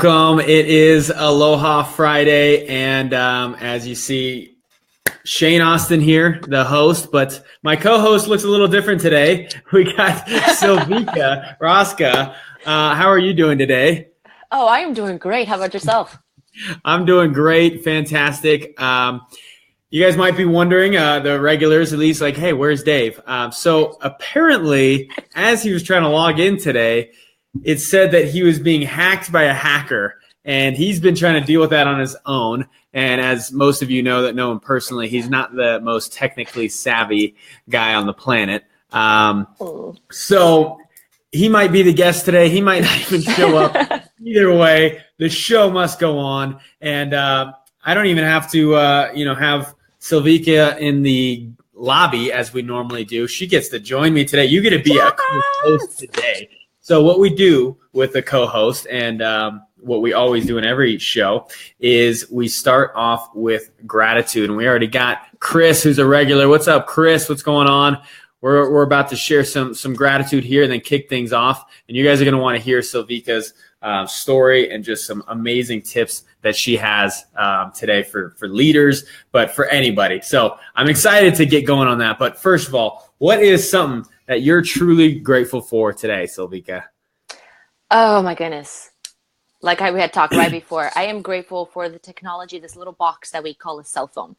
Welcome. It is Aloha Friday, and as you see, Shane Austin here, the host, but my co-host looks a little different today. We got Silvica Rosca. How are you doing today? Oh, I am doing great. How about yourself? I'm doing great. Fantastic. You guys might be wondering, the regulars at least, like, hey, where's Dave? So apparently, as he was trying to log in today, it said that he was being hacked by a hacker, and he's been trying to deal with that on his own. And as most of you know that know him personally, he's not the most technically savvy guy on the planet. So he might be the guest today. He might not even show up. Either way, the show must go on. And I don't even have to, have Silvica in the lobby as we normally do. She gets to join me today. You get to be a co-host today. So what we do with the co-host and what we always do in every show is we start off with gratitude. And we already got Chris, who's a regular. What's up, Chris? What's going on? We're about to share some gratitude here and then kick things off. And you guys are going to want to hear Silvica's story and just some amazing tips that she has today for leaders, but for anybody. So I'm excited to get going on that. But first of all, what is something that you're truly grateful for today, Silvica? Oh my goodness. Like we had talked right before, I am grateful for the technology, this little box that we call a cell phone.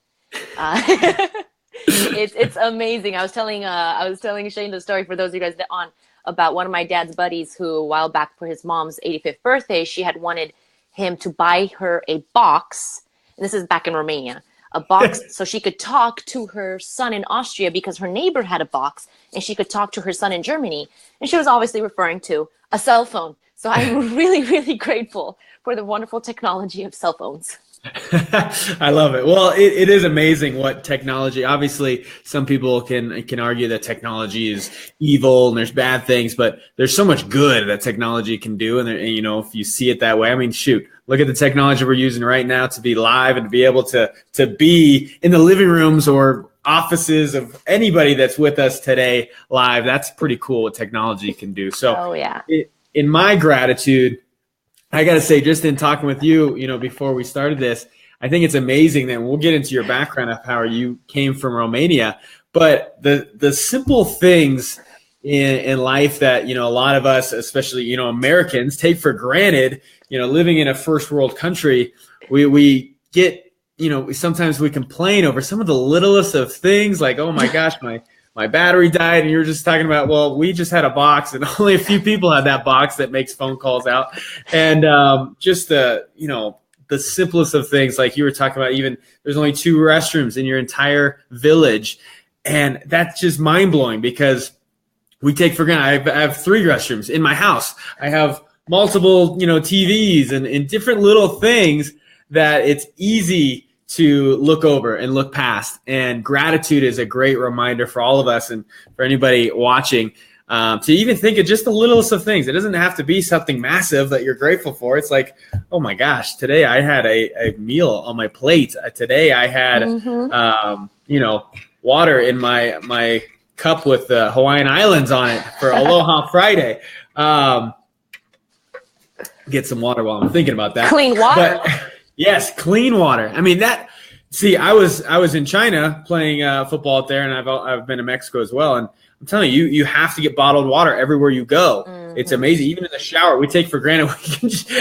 It's amazing. I was telling Shane the story for those of you guys that on about one of my dad's buddies who a while back for his mom's 85th birthday, she had wanted him to buy her a box. And this is back in Romania. A box so she could talk to her son in Austria because her neighbor had a box and she could talk to her son in Germany. And she was obviously referring to a cell phone. So I'm really, really grateful for the wonderful technology of cell phones. I love it. Well, it is amazing what technology, obviously some people can argue that technology is evil and there's bad things, but there's so much good that technology can do. And if you see it that way, I mean, shoot, look at the technology we're using right now to be live and to be able to be in the living rooms or offices of anybody that's with us today live. That's pretty cool what technology can do. So in my gratitude, I got to say, just in talking with you, before we started this, I think it's amazing that we'll get into your background of how you came from Romania, but the simple things in life that, a lot of us, especially, Americans take for granted, living in a first world country, we get, sometimes we complain over some of the littlest of things like, oh my gosh, my battery died, and you were just talking about, well, we just had a box and only a few people had that box that makes phone calls out. And just the simplest of things, like you were talking about, even there's only 2 restrooms in your entire village. And that's just mind blowing because we take for granted. I have 3 restrooms in my house. I have multiple, TVs and different little things that it's easy to look over and look past. And gratitude is a great reminder for all of us and for anybody watching to even think of just the littlest of things. It doesn't have to be something massive that you're grateful for. It's like, oh my gosh, today I had a meal on my plate. Today I had, water in my cup with the Hawaiian Islands on it for Aloha Friday. Get some water while I'm thinking about that. Clean water. But, yes, clean water. I mean I was in China playing football out there, and I've been to Mexico as well. And I'm telling you, you have to get bottled water everywhere you go. Mm-hmm. It's amazing. Even in the shower, we take for granted.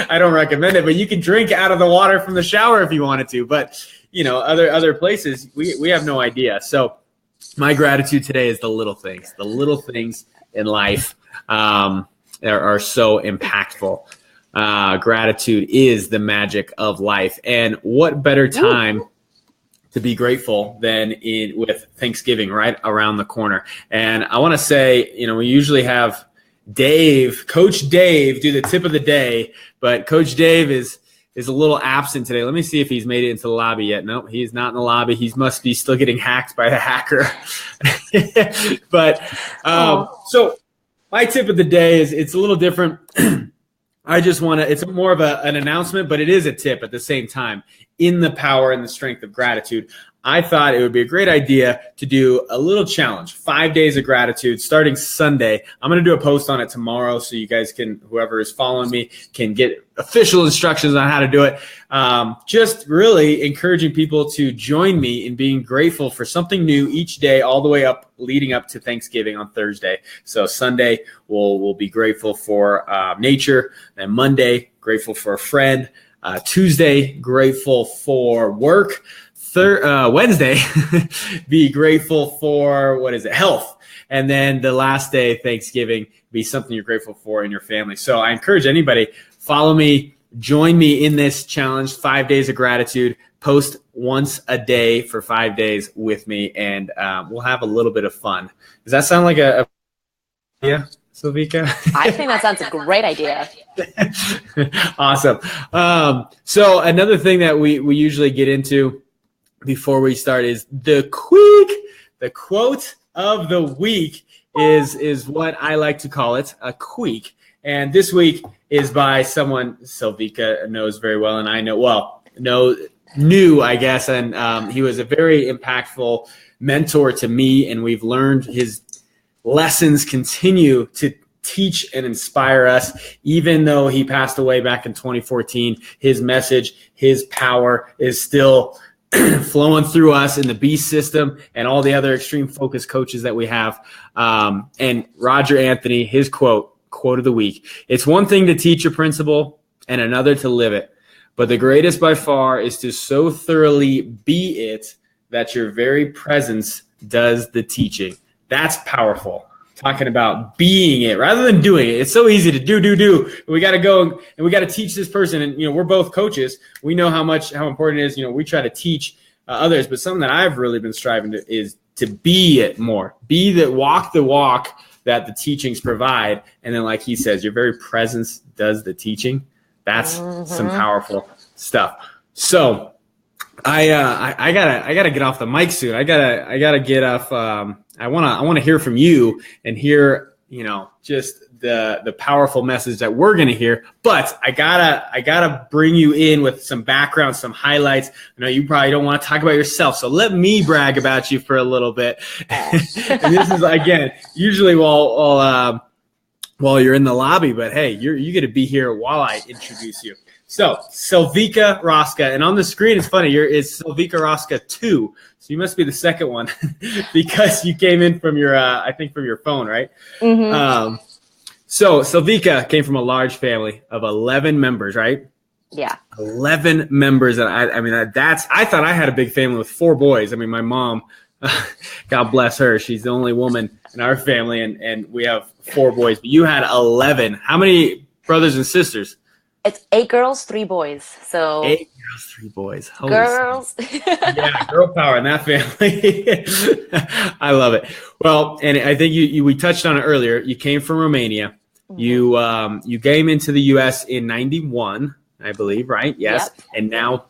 I don't recommend it, but you can drink out of the water from the shower if you wanted to. But other places, we have no idea. So my gratitude today is the little things. The little things in life are so impactful. Gratitude is the magic of life. And what better time to be grateful than with Thanksgiving right around the corner. And I want to say, we usually have Coach Dave, do the tip of the day, but Coach Dave is a little absent today. Let me see if he's made it into the lobby yet. No, he's not in the lobby. He must be still getting hacked by the hacker. But so my tip of the day is it's a little different. I just want to, it's more of an announcement, but it is a tip at the same time. In the power and the strength of gratitude, I thought it would be a great idea to do a little challenge, 5 days of gratitude starting Sunday. I'm going to do a post on it tomorrow so you guys can, whoever is following me, can get official instructions on how to do it. Just really encouraging people to join me in being grateful for something new each day, all the way up, leading up to Thanksgiving on Thursday. So Sunday, we'll be grateful for nature, and Monday, grateful for a friend. Tuesday, grateful for work. Wednesday, be grateful for, health. And then the last day, Thanksgiving, be something you're grateful for in your family. So I encourage anybody, follow me, join me in this challenge, 5 days of gratitude, post once a day for 5 days with me, and we'll have a little bit of fun. Does that sound like a yeah, Silvica? I think that sounds a great idea. Awesome. So another thing that we usually get into before we start is the quote of the week is what I like to call it, a queek. And this week is by someone Silvica knows very well, and I knew, I guess. And he was a very impactful mentor to me, and we've learned his lessons continue to teach and inspire us. Even though he passed away back in 2014, his message, his power is still flowing through us in the Beast system and all the other extreme focus coaches that we have. And Roger Anthony, his quote of the week: "It's one thing to teach a principle and another to live it, but the greatest by far is to so thoroughly be it that your very presence does the teaching." That's powerful. Talking about being it rather than doing it. It's so easy to do. We got to go and we got to teach this person. And, we're both coaches. We know how important it is. We try to teach others, but something that I've really been striving to is to be it more, walk the walk that the teachings provide. And then, like he says, your very presence does the teaching. That's some powerful stuff. So I gotta get off the mic soon. I gotta get off. I want to hear from you and hear, just the powerful message that we're going to hear. But I gotta bring you in with some background, some highlights. I know you probably don't want to talk about yourself, so let me brag about you for a little bit. And this is, again, usually while you're in the lobby, but hey, you get to be here while I introduce you. So Silvica Rosca, and on the screen, it's funny, it's Silvica Rosca 2. So you must be the second one because you came in from your, I think from your phone, right? Mm-hmm. So Silvica came from a large family of 11 members, right? Yeah. 11 members. And I thought I had a big family with 4 boys. My mom, God bless her, she's the only woman in our family, and we have 4 boys. But you had 11. How many brothers and sisters? It's 8 girls, 3 boys. So 8 girls, 3 boys. Holy girls. Yeah, girl power in that family. I love it. Well, and I think we touched on it earlier. You came from Romania. Mm-hmm. You came into the U.S. in 91, I believe, right? Yes. Yep. And now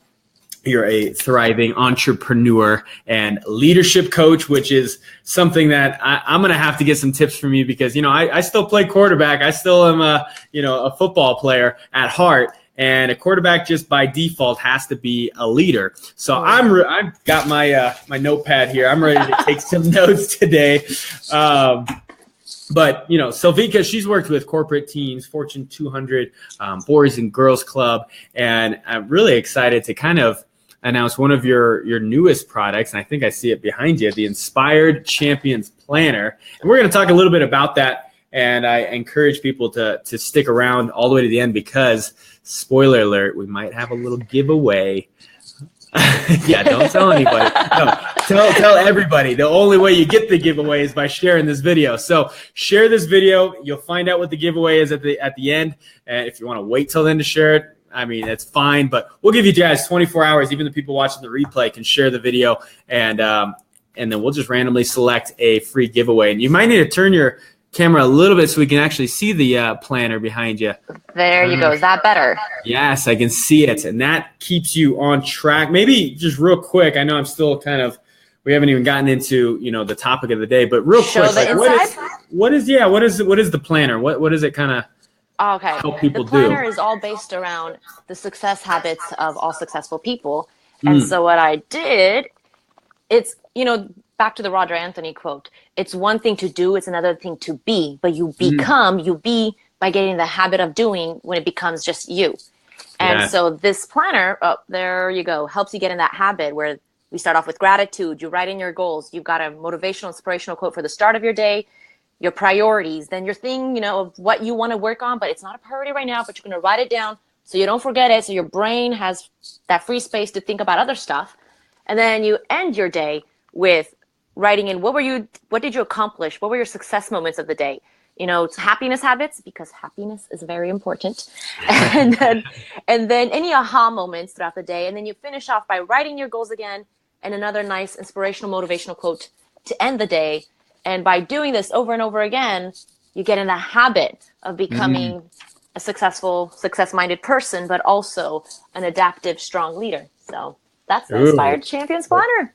you're a thriving entrepreneur and leadership coach, which is something that I'm going to have to get some tips from you because, I still play quarterback. I still am a football player at heart, and a quarterback just by default has to be a leader. So I've got my notepad here. I'm ready to take some notes today. But, Silvica, she's worked with corporate teams, Fortune 200, Boys and Girls Club, and I'm really excited to kind of announce one of your newest products, and I think I see it behind you, the Inspired Champions Planner. And we're going to talk a little bit about that, and I encourage people to stick around all the way to the end because, spoiler alert, we might have a little giveaway. Yeah, don't tell anybody. No, tell everybody. The only way you get the giveaway is by sharing this video. So share this video. You'll find out what the giveaway is at the end. And if you want to wait till then to share it, it's fine, but we'll give you guys 24 hours. Even the people watching the replay can share the video, and then we'll just randomly select a free giveaway. And you might need to turn your camera a little bit so we can actually see the planner behind you. There you go. Is that better? Yes, I can see it, and that keeps you on track. Maybe just real quick. I know I'm still we haven't even gotten into the topic of the day, but real quick, what is the planner? What does it kind of Okay. help people do? The planner do? is all based around the success habits of all successful people. And so what I did it's, back to the Roger Anthony quote, it's one thing to do, it's another thing to be, but you be by getting the habit of doing when it becomes just you. And so this planner, there you go, helps you get in that habit where we start off with gratitude. You write in your goals. You've got a motivational, inspirational quote for the start of your day, your priorities, then your thing, of what you want to work on, but it's not a priority right now, but you're going to write it down so you don't forget it. So your brain has that free space to think about other stuff. And then you end your day with writing in what did you accomplish? What were your success moments of the day? It's happiness habits, because happiness is very important. and then any aha moments throughout the day. And then you finish off by writing your goals again and another nice inspirational, motivational quote to end the day. And by doing this over and over again, you get in the habit of becoming a successful, success-minded person, but also an adaptive, strong leader. So that's the Inspired Champions Planner.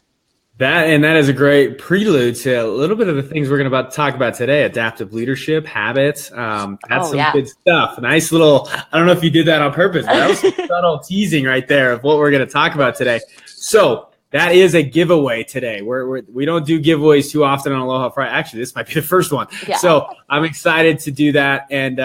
That is a great prelude to a little bit of the things we're going to talk about today: adaptive leadership, habits. That's good stuff. Nice little, I don't know if you did that on purpose, but that was some subtle teasing right there of what we're going to talk about today. So that is a giveaway today. We don't do giveaways too often on Aloha Friday. Actually, this might be the first one. Yeah. So I'm excited to do that. And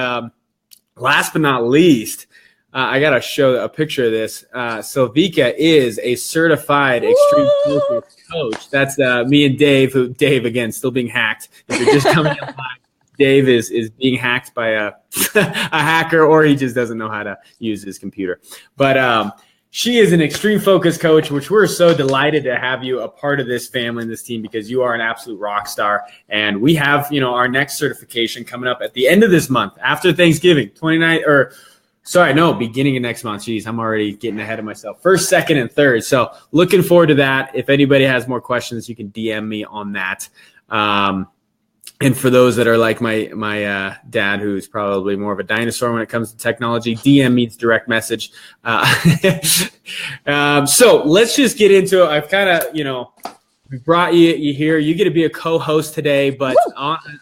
last but not least, I got to show a picture of this. Silvica is a certified extreme focus coach. That's me and Dave, Dave, again, still being hacked. If you're just coming up live, Dave is being hacked by a hacker, or he just doesn't know how to use his computer. But she is an extreme focus coach, which we're so delighted to have you a part of this family and this team, because you are an absolute rock star. And we have, our next certification coming up at the end of this month, after Thanksgiving, beginning of next month. Jeez, I'm already getting ahead of myself. 1st, 2nd, and 3rd. So looking forward to that. If anybody has more questions, you can DM me on that. And for those that are like my dad, who's probably more of a dinosaur when it comes to technology, DM means direct message. So let's just get into it. I've kind of, we brought you here. You get to be a co-host today, but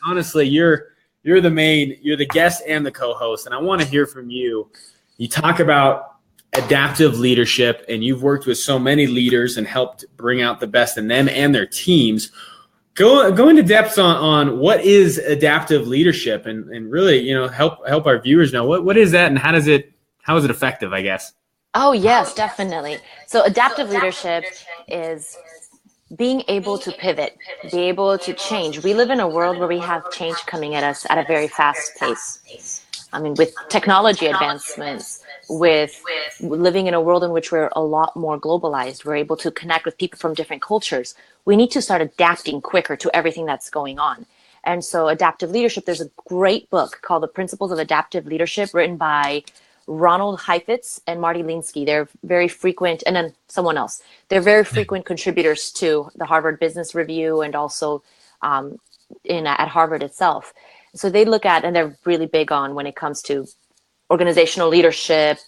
honestly, you're the guest and the co-host, and I want to hear from you. You talk about adaptive leadership, and you've worked with so many leaders and helped bring out the best in them and their teams. Go into depth on what is adaptive leadership, and really, help our viewers know what is that and how is it effective, I guess. Oh, yes, definitely. So adaptive leadership is being able to pivot, be able to change. We live in a world where we have change coming at us at a very fast pace. I mean, with technology advancements, with living in a world in which we're a lot more globalized, we're able to connect with people from different cultures. We need to start adapting quicker to everything that's going on. And so adaptive leadership, there's a great book called The Principles of Adaptive Leadership, written by Ronald Heifetz and Marty Linsky. They're very frequent, and then someone else. They're very frequent contributors to the Harvard Business Review and also at Harvard itself. So they look at, and they're really big on when it comes to organizational leadership,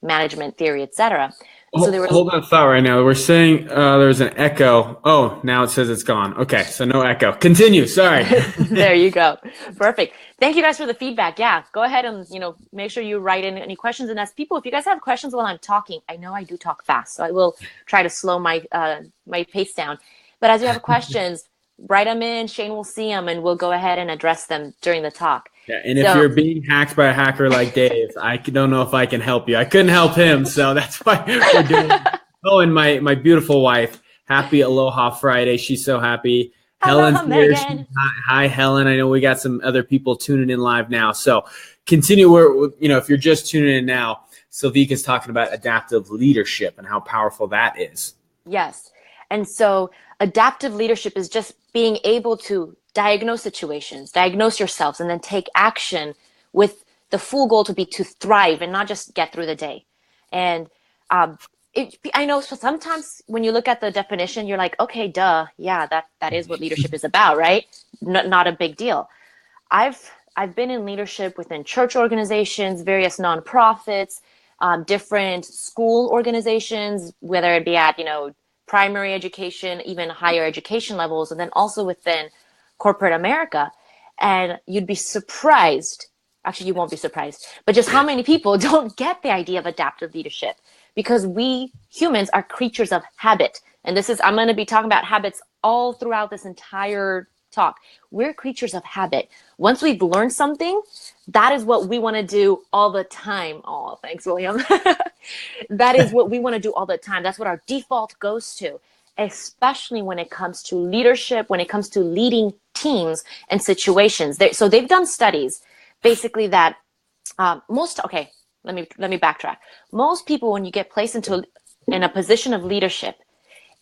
management theory, etc. So they were hold on thought right now. We're saying there's an echo. Oh, now it says it's gone. Okay, so no echo. Continue. Sorry. There you go. Perfect. Thank you guys for the feedback. Yeah, go ahead and make sure you write in any questions. And as people, if you guys have questions while I'm talking, I know I do talk fast, so I will try to slow my pace down. But as you have questions, write them in. Shane will see them, and we'll go ahead and address them during the talk. Yeah, and if you're being hacked by a hacker like Dave, I don't know if I can help you. I couldn't help him, so that's why we're doing it. Oh, and my beautiful wife, happy Aloha Friday. She's so happy. Helen's here. Hi, Helen. I know we got some other people tuning in live now. So continue if you're just tuning in now, Silvica's talking about adaptive leadership and how powerful that is. Yes. And so adaptive leadership is just being able to diagnose situations, diagnose yourselves, and then take action with the full goal to be to thrive and not just get through the day. And I know sometimes when you look at the definition, you're like, okay, duh, yeah, that is what leadership is about, right? Not a big deal. I've been in leadership within church organizations, various nonprofits, different school organizations, whether it be at primary education, even higher education levels, and then also within corporate America. And you'd be surprised, actually you won't be surprised, but just how many people don't get the idea of adaptive leadership, because we humans are creatures of habit. And I'm going to be talking about habits all throughout this entire talk. We're creatures of habit. Once we've learned something, that is what we want to do all the time. Oh, thanks, William. That is what we want to do all the time. That's what our default goes to, especially when it comes to leadership, when it comes to leading teams and situations. So they've done studies basically that okay, let me backtrack. Most people, when you get placed in a position of leadership,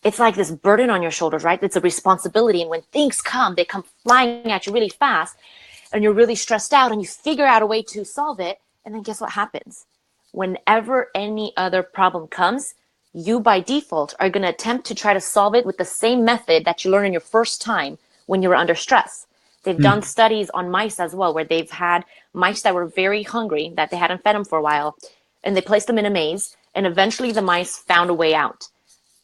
it's like this burden on your shoulders, right? It's a responsibility. And when things come, they come flying at you really fast and you're really stressed out and you figure out a way to solve it. And then guess what happens? Whenever any other problem comes, you by default are going to attempt to try to solve it with the same method that you learned in your first time when you were under stress. They've done studies on mice as well, where they've had mice that were very hungry, that they hadn't fed them for a while, and they placed them in a maze, and eventually the mice found a way out.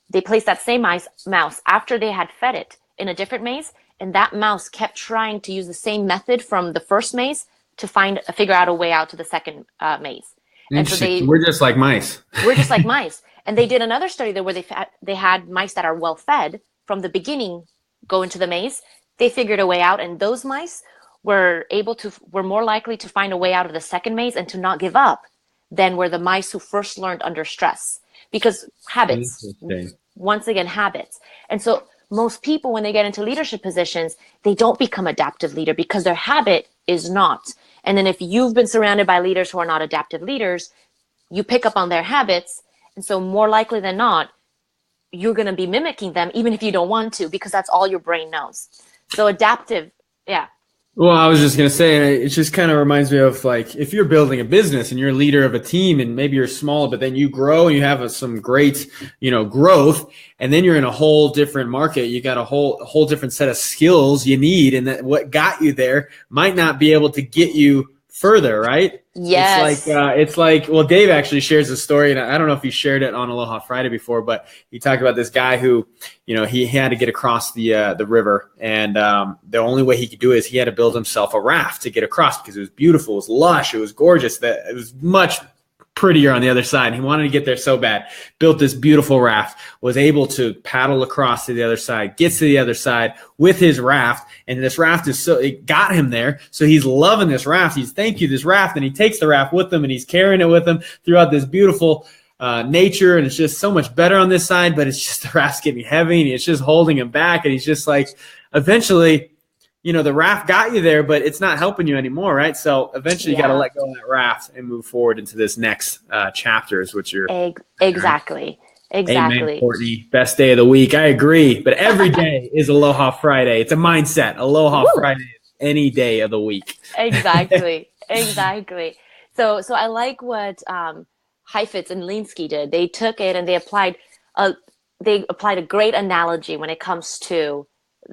They placed that same mouse after they had fed it in a different maze, and that mouse kept trying to use the same method from the first maze to figure out a way out to the second maze. And so we're just like mice. We're just like mice. And they did another study there where they had mice that are well fed from the beginning go into the maze. They figured a way out, and those mice were more likely to find a way out of the second maze and to not give up than were the mice who first learned under stress. Because habits, once again, habits. And so most people, when they get into leadership positions, they don't become adaptive leader because their habit is not. And then if you've been surrounded by leaders who are not adaptive leaders, you pick up on their habits. And so more likely than not, you're going to be mimicking them, even if you don't want to, because that's all your brain knows. So adaptive, yeah. Well, I was just going to say, it just kind of reminds me of like if you're building a business and you're a leader of a team and maybe you're small, but then you grow and you have some great, growth, and then you're in a whole different market. You got a whole different set of skills you need, and that what got you there might not be able to get you further, right? Yes. It's like, well, Dave actually shares a story, and I don't know if he shared it on Aloha Friday before, but he talked about this guy who, he had to get across the river, and the only way he could do it is he had to build himself a raft to get across because it was beautiful, it was lush, it was gorgeous, that it was much prettier on the other side. And he wanted to get there so bad, built this beautiful raft, was able to paddle across to the other side, gets to the other side with his raft. And this raft it got him there. So he's loving this raft. He's thank you, this raft. And he takes the raft with him and he's carrying it with him throughout this beautiful nature. And it's just so much better on this side, but it's just the raft's getting heavy and it's just holding him back. And he's just like, eventually, the raft got you there, but it's not helping you anymore, right? So eventually you got to let go of that raft and move forward into this next chapters, which you're exactly. Amen, Courtney. Best day of the week. I agree. But every day is Aloha Friday. It's a mindset. Aloha Friday is any day of the week. Exactly. So I like what Heifetz and Linsky did. They took it and they applied a great analogy when it comes to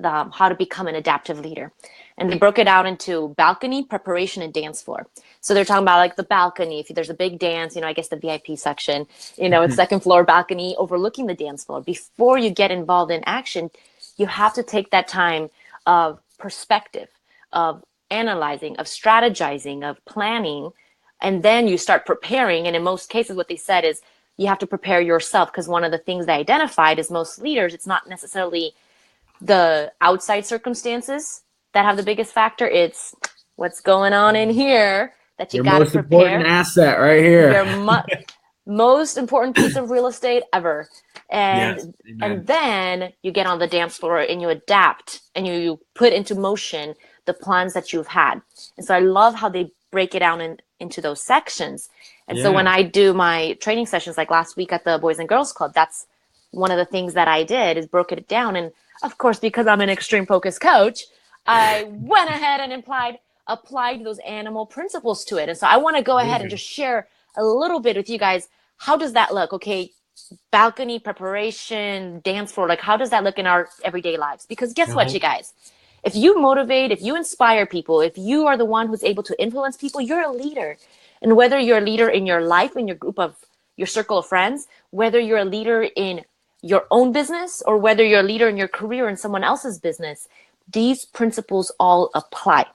how to become an adaptive leader. And they broke it out into balcony, preparation, and dance floor. So they're talking about like the balcony. If there's a big dance, I guess the VIP section, it's second floor balcony overlooking the dance floor. Before you get involved in action, you have to take that time of perspective, of analyzing, of strategizing, of planning, and then you start preparing. And in most cases, what they said is you have to prepare yourself, because one of the things they identified is most leaders, it's not necessarily the outside circumstances that have the biggest factor. It's what's going on in here that you got to prepare. Your most important asset right here. Your most important piece of real estate ever. And then you get on the dance floor and you adapt and you put into motion the plans that you've had. And so I love how they break it down into those sections. And so when I do my training sessions, like last week at the Boys and Girls Club, that's one of the things that I did, is broke it down. And of course, because I'm an extreme focus coach, I went ahead and applied those animal principles to it. And so I want to go ahead and just share a little bit with you guys. How does that look? Okay, balcony, preparation, dance floor, like how does that look in our everyday lives? Because guess what, you guys? If you motivate, if you inspire people, if you are the one who's able to influence people, you're a leader. And whether you're a leader in your life, in your circle of friends, whether you're a leader in your own business, or whether you're a leader in your career in someone else's business, these principles all apply.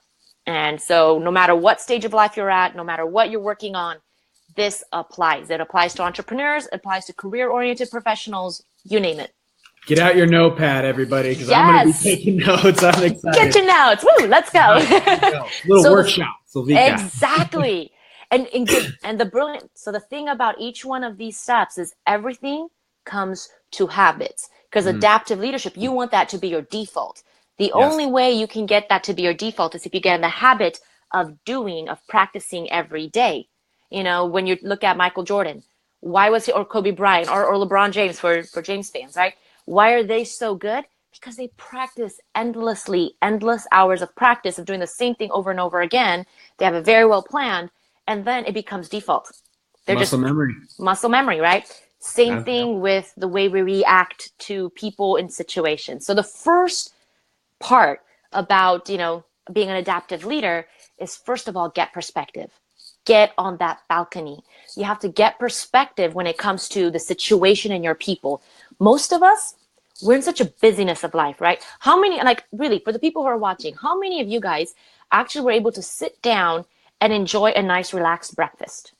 And so no matter what stage of life you're at, no matter what you're working on, this applies. It applies to entrepreneurs, it applies to career-oriented professionals, you name it. Get out your notepad, everybody, because I'm going to be taking notes. I'm excited. Get your notes. Woo, let's go. Little workshop, Silvica. Exactly. And the brilliant, so the thing about each one of these steps is everything comes to habits. Because adaptive leadership, you want that to be your default. The only way you can get that to be your default is if you get in the habit of practicing every day. You know, when you look at Michael Jordan, why was he, or Kobe Bryant, or LeBron James for James fans, right? Why are they so good? Because they practice endlessly, endless hours of practice of doing the same thing over and over again. They have it very well planned, and then it becomes default. They're muscle memory, right? Same thing with the way we react to people in situations. So the first part about, you know, being an adaptive leader is, first of all, get perspective. Get on that balcony. You have to get perspective when it comes to the situation and your people. Most of us, we're in such a busyness of life, right? How many, like really, for the people who are watching, how many of you guys actually were able to sit down and enjoy a nice, relaxed breakfast?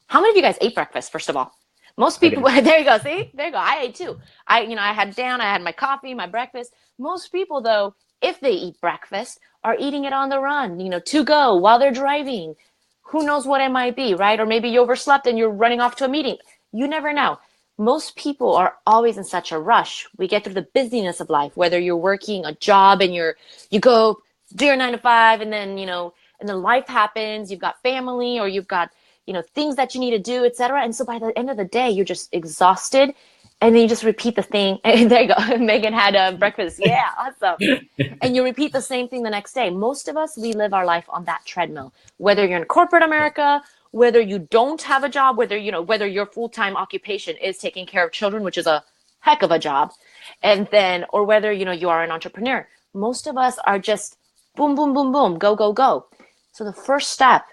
How many of you guys ate breakfast, first of all? Most people, there you go, see? There you go. I ate too. I had my coffee, my breakfast. Most people, though, if they eat breakfast, are eating it on the run, you know, to go while they're driving. Who knows what it might be, right? Or maybe you overslept and you're running off to a meeting. You never know. Most people are always in such a rush. We get through the busyness of life, whether you're working a job and you go do your 9 to 5, and then, you know, and then life happens. You've got family, or you've got, you know, things that you need to do, etc. And so by the end of the day, you're just exhausted, and then you just repeat the thing. There you go. Megan had breakfast. Yeah, awesome. And you repeat the same thing the next day. Most of us, we live our life on that treadmill. Whether you're in corporate America, whether you don't have a job, whether your full-time occupation is taking care of children, which is a heck of a job, and then, or whether, you know, you are an entrepreneur. Most of us are just boom, boom, boom, boom, go, go, go. So the first step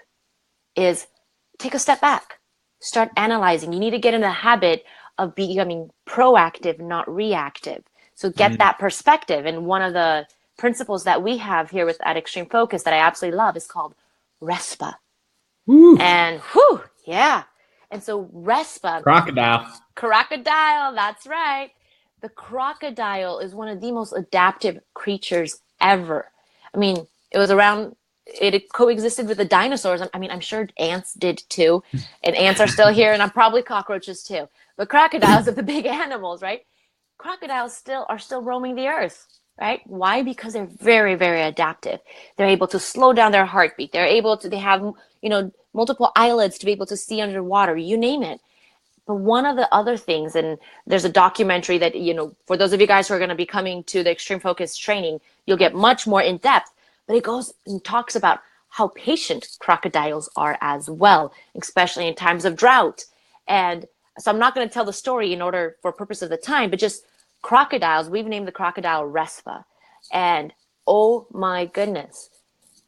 is take a step back. Start analyzing. You need to get in the habit of becoming proactive, not reactive. So get that perspective. And one of the principles that we have here at Extreme Focus that I absolutely love is called RESPA. And yeah. And so RESPA. Crocodile, that's right. The crocodile is one of the most adaptive creatures ever. I mean, it coexisted with the dinosaurs. I mean, I'm sure ants did too. And ants are still here, and probably cockroaches too. But crocodiles are the big animals, right? Crocodiles are still roaming the earth, right? Why? Because they're very, very adaptive. They're able to slow down their heartbeat. They have, you know, multiple eyelids to be able to see underwater, you name it. But one of the other things, and there's a documentary that, you know, for those of you guys who are going to be coming to the Extreme Focus training, you'll get much more in depth. But it goes and talks about how patient crocodiles are as well, especially in times of drought. And so I'm not going to tell the story in order for purpose of the time, but just crocodiles, we've named the crocodile RESPA. And oh my goodness,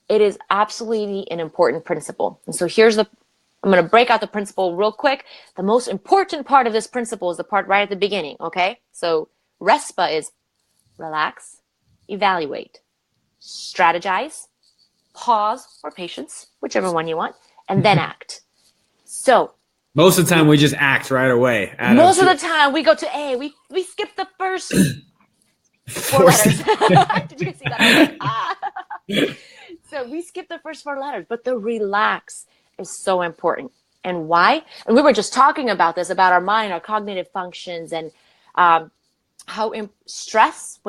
it is absolutely an important principle. And so I'm going to break out the principle real quick. The most important part of this principle is the part right at the beginning, okay? So RESPA is relax, evaluate, strategize, pause, or patience, whichever one you want, and then act. So most of the time we just act right away. Most of the time we go to A. We skip the first 4 letters. Did you see that? So we skip the first 4 letters, but the relax is so important. And why? And we were just talking about this, about our mind, our cognitive functions, and when stress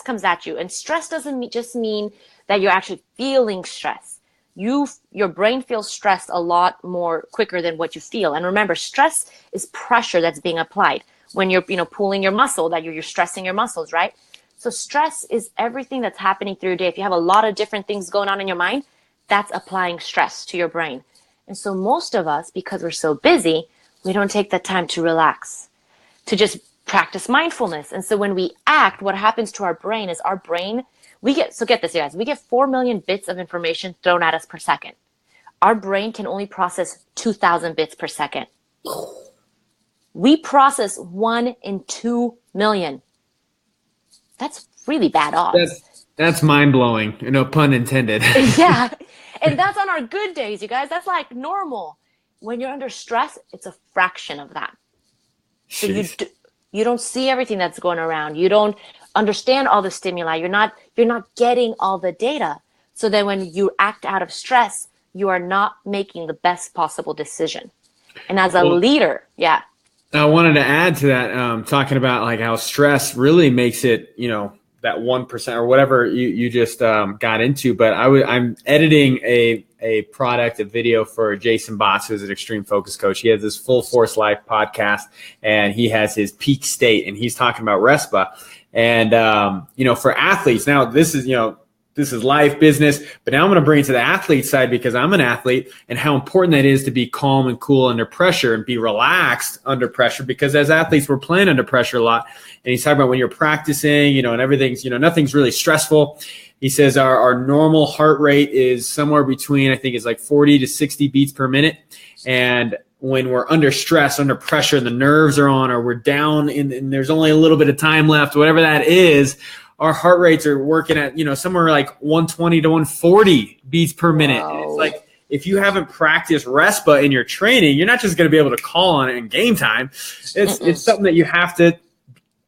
comes at you, and stress doesn't just mean that you're actually feeling stress. Your brain feels stress a lot more quicker than what you feel. And remember, stress is pressure that's being applied when you're, you know, pulling your muscle, that you're stressing your muscles, right? So stress is everything that's happening through your day. If you have a lot of different things going on in your mind, that's applying stress to your brain. And so most of us, because we're so busy, we don't take the time to relax, to just practice mindfulness. And so when we act, what happens to our brain is so get this, you guys, we get 4 million bits of information thrown at us per second. Our brain can only process 2,000 bits per second. We process 1 in 2 million. That's really bad odds. That's mind-blowing, no pun intended. Yeah. And that's on our good days, you guys. That's like normal. When you're under stress, it's a fraction of that. So You don't see everything that's going around. You don't understand all the stimuli. You're not getting all the data. So then when you act out of stress, you are not making the best possible decision. And as a Well, leader, yeah. I wanted to add to that, talking about like how stress really makes it, that 1% or whatever you just got into. But I'm editing a product, a video for Jason Botts, who's an extreme focus coach. He has this Full Force Life podcast, and he has his peak state, and he's talking about RESPA. And for athletes, now this is life, business, but now I'm going to bring it to the athlete side because I'm an athlete, and how important that is to be calm and cool under pressure and be relaxed under pressure, because as athletes, we're playing under pressure a lot. And he's talking about when you're practicing, and everything's, nothing's really stressful. He says our normal heart rate is somewhere between, I think it's like 40 to 60 beats per minute. And when we're under stress, under pressure, and the nerves are on, or we're down and there's only a little bit of time left, whatever that is, our heart rates are working at, somewhere like 120 to 140 beats per minute. And it's like, if you haven't practiced RESPA in your training, you're not just going to be able to call on it in game time. It's something that you have to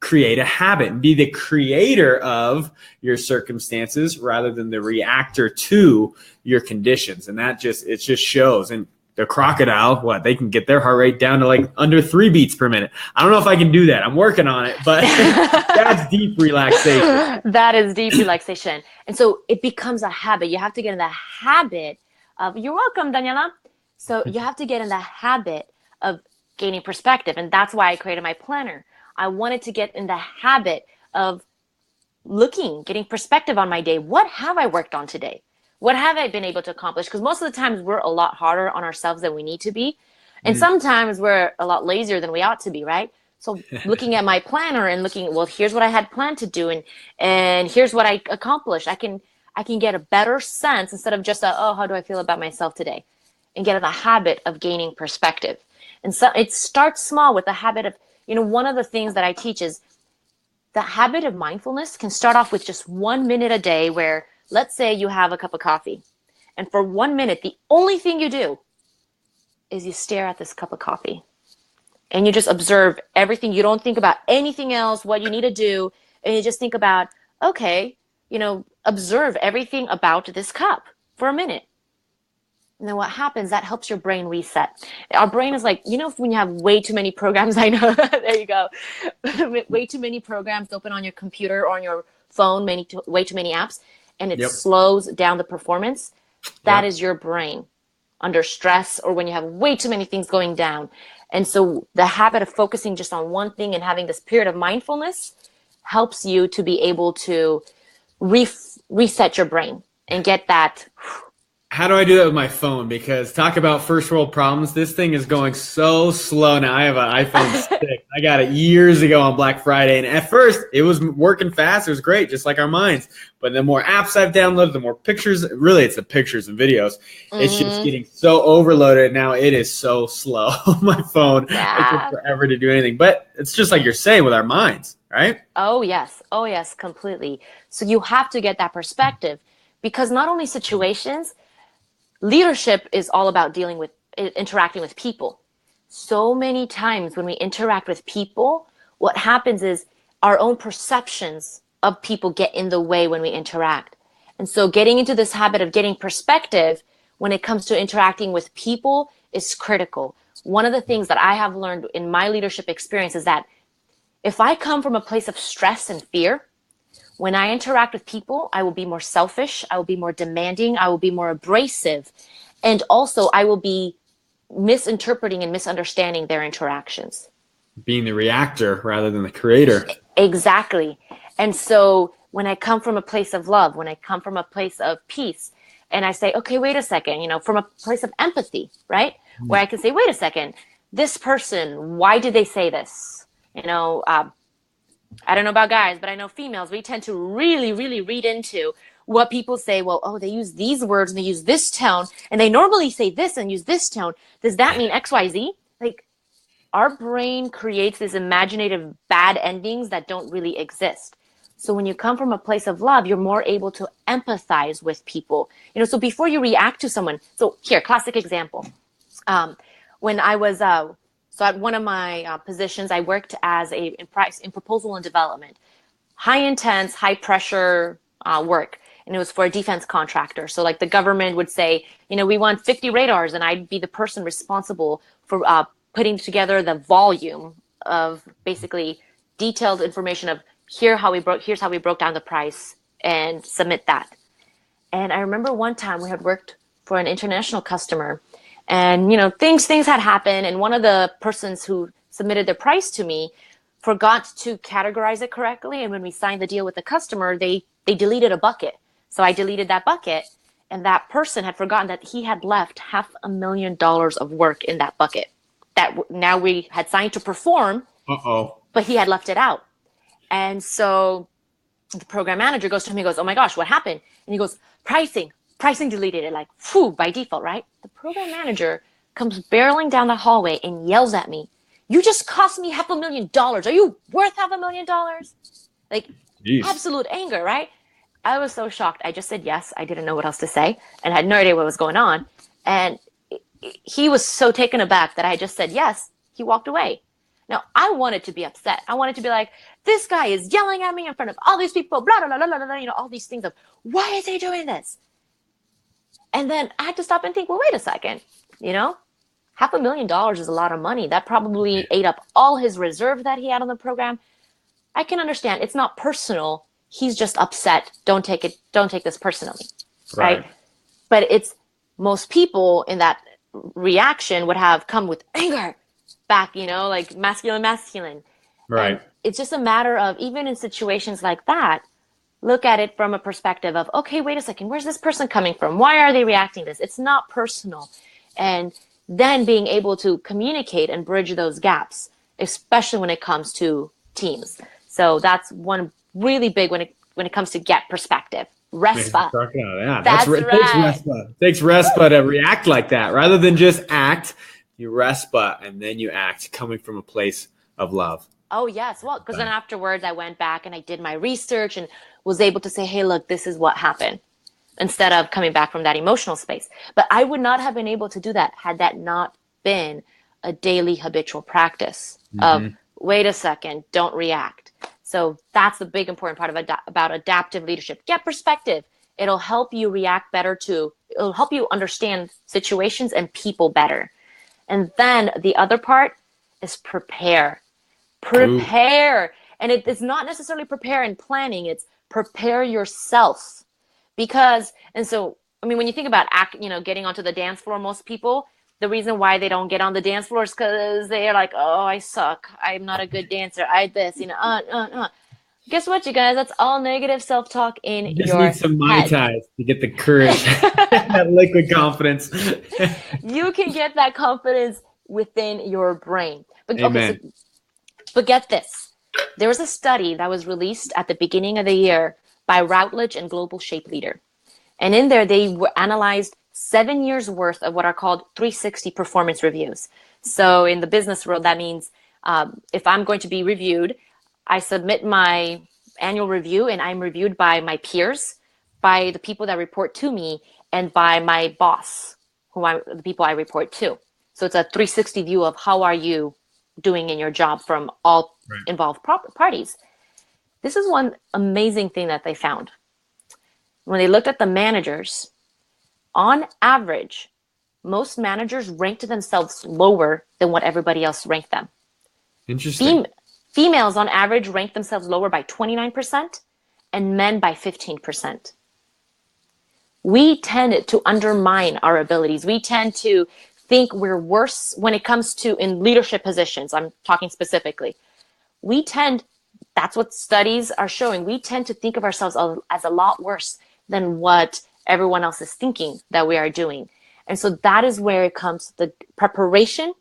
create a habit and be the creator of your circumstances rather than the reactor to your conditions. And it just shows. And the crocodile, they can get their heart rate down to like under 3 beats per minute. I don't know if I can do that. I'm working on it, but that's deep relaxation. That is deep relaxation. And so it becomes a habit. You have to get in the habit of, you're welcome, Daniela. So you have to get in the habit of gaining perspective. And that's why I created my planner. I wanted to get in the habit of getting perspective on my day. What have I worked on today? What have I been able to accomplish? Because most of the times we're a lot harder on ourselves than we need to be. And sometimes we're a lot lazier than we ought to be, right? So looking at my planner and here's what I had planned to do. And here's what I accomplished. I can get a better sense instead of just how do I feel about myself today? And get in the habit of gaining perspective. And so it starts small with the habit of, one of the things that I teach is the habit of mindfulness can start off with just 1 minute a day where, let's say you have a cup of coffee, and for 1 minute, the only thing you do is you stare at this cup of coffee and you just observe everything. You don't think about anything else, what you need to do. And you just think about, okay, observe everything about this cup for a minute. And then what happens, that helps your brain reset. Our brain is like, when you have way too many programs, I know, there you go. Way too many programs open on your computer or on your phone, way too many apps. And it slows down the performance. That is your brain under stress or when you have way too many things going down. And so the habit of focusing just on one thing and having this period of mindfulness helps you to be able to reset your brain and get that. How do I do that with my phone? Because talk about first world problems. This thing is going so slow now. I have an iPhone 6. I got it years ago on Black Friday. And at first, it was working fast. It was great, just like our minds. But the more apps I've downloaded, the more pictures. Really, it's the pictures and videos. It's just getting so overloaded. Now it is so slow on my phone. It takes forever to do anything. But it's just like you're saying with our minds, right? Oh, yes. Oh, yes, completely. So you have to get that perspective because not only situations, leadership is all about interacting with people. So many times when we interact with people, what happens is our own perceptions of people get in the way when we interact. And so getting into this habit of getting perspective when it comes to interacting with people is critical. One of the things that I have learned in my leadership experience is that if I come from a place of stress and fear, when I interact with people, I will be more selfish, I will be more demanding, I will be more abrasive, and also I will be misinterpreting and misunderstanding their interactions. Being the reactor rather than the creator. Exactly. And so when I come from a place of love, when I come from a place of peace, and I say, okay, wait a second, from a place of empathy, right? Where I can say, wait a second, this person, why did they say this? I don't know about guys, but I know females, we tend to really, really read into what people say. Well, they use these words and they use this tone and they normally say this and use this tone. Does that mean X, Y, Z? Like our brain creates these imaginative bad endings that don't really exist. So when you come from a place of love, you're more able to empathize with people. So before you react to someone, so here, classic example. When I was So at one of my positions, I worked as in proposal and development, high intense, high pressure work. And it was for a defense contractor. So like the government would say, we want 50 radars, and I'd be the person responsible for putting together the volume of basically detailed information of here's how we broke down the price and submit that. And I remember one time we had worked for an international customer, and things had happened, and one of the persons who submitted their price to me forgot to categorize it correctly. And when we signed the deal with the customer, they deleted a bucket. So I deleted that bucket, and that person had forgotten that he had left $500,000 of work in that bucket that now we had signed to perform. But he had left it out. And so the program manager goes to him, he goes, "Oh my gosh, what happened?" And he goes, pricing deleted it, like, by default, right? The program manager comes barreling down the hallway and yells at me, "You just cost me $500,000. Are you worth $500,000?" Like, Jeez. Absolute anger, right? I was so shocked. I just said yes. I didn't know what else to say and had no idea what was going on. And he was so taken aback that I just said yes. He walked away. Now, I wanted to be upset. I wanted to be like, this guy is yelling at me in front of all these people, blah, blah, blah, blah, blah, blah, all these things of, why is he doing this? And then I had to stop and think, well, wait a second, $500,000 is a lot of money. That probably ate up all his reserve that he had on the program. I can understand. It's not personal. He's just upset. Don't take this personally. Right? But it's most people in that reaction would have come with anger back, like masculine. Right. And it's just a matter of, even in situations like that, look at it from a perspective of, okay, wait a second, where's this person coming from? Why are they reacting this? It's not personal. And then being able to communicate and bridge those gaps, especially when it comes to teams. So that's one really big when it comes to get perspective. RESPA. That's right. It takes RESPA to react like that. Rather than just act, you RESPA and then you act, coming from a place of love. Oh, yes. Well, because then afterwards I went back and I did my research and was able to say, hey, look, this is what happened, instead of coming back from that emotional space. But I would not have been able to do that had that not been a daily habitual practice of, wait a second, don't react. So that's the big important part of about adaptive leadership. Get perspective. It'll help you react better it'll help you understand situations and people better. And then the other part is prepare. Prepare. And it's not necessarily prepare in planning. It's prepare yourself. When you think about getting onto the dance floor, most people, the reason why they don't get on the dance floor is because they're like, oh, I suck. I'm not a good dancer. Guess what, you guys? That's all negative self-talk in your head. You just need some Mai Tais to get the courage, that liquid confidence. You can get that confidence within your brain. Amen. But get this. There was a study that was released at the beginning of the year by Routledge and Global Shape Leader. And in there, they analyzed 7 years worth of what are called 360 performance reviews. So in the business world, that means if I'm going to be reviewed, I submit my annual review and I'm reviewed by my peers, by the people that report to me, and by my boss, the people I report to. So it's a 360 view of how are you doing in your job from all involved parties. This is one amazing thing that they found. When they looked at the managers, on average, most managers ranked themselves lower than what everybody else ranked them. Interesting. Females on average ranked themselves lower by 29% and men by 15%. We tend to undermine our abilities. We tend to think we're worse when it comes to in leadership positions. I'm talking specifically. That's what studies are showing. We tend to think of ourselves as a lot worse than what everyone else is thinking that we are doing. And so that is where it comes. The preparation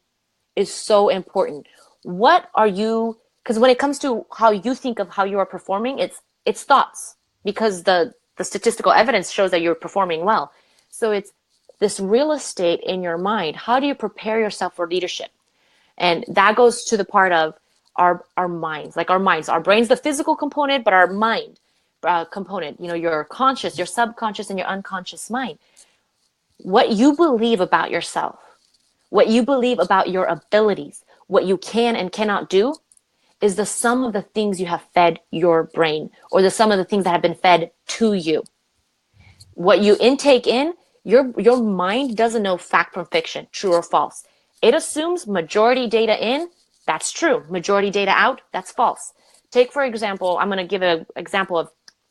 is so important. Because when it comes to how you think of how you are performing, it's thoughts, because the statistical evidence shows that you're performing well. So it's this real estate in your mind. How do you prepare yourself for leadership? And that goes to the part of our minds, our brains, the physical component, but our mind component, your conscious, your subconscious, and your unconscious mind. What you believe about yourself, what you believe about your abilities, what you can and cannot do is the sum of the things you have fed your brain, or the sum of the things that have been fed to you. What you intake in, your mind doesn't know fact from fiction, true or false. It assumes majority data in, that's true. Majority data out, that's false. Take, for example, I'm going to give an example of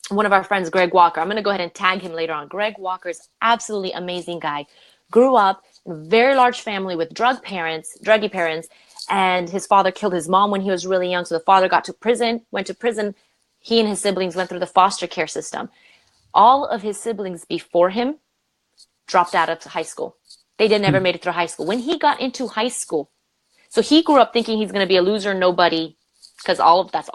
one of our friends, Greg Walker. I'm going to go ahead and tag him later on. Greg Walker is absolutely amazing guy. Grew up in a very large family with druggy parents, and his father killed his mom when he was really young. So the father went to prison. He and his siblings went through the foster care system. All of his siblings before him dropped out of high school. They never made it through high school. When he got into high school, so he grew up thinking he's going to be a loser, nobody, because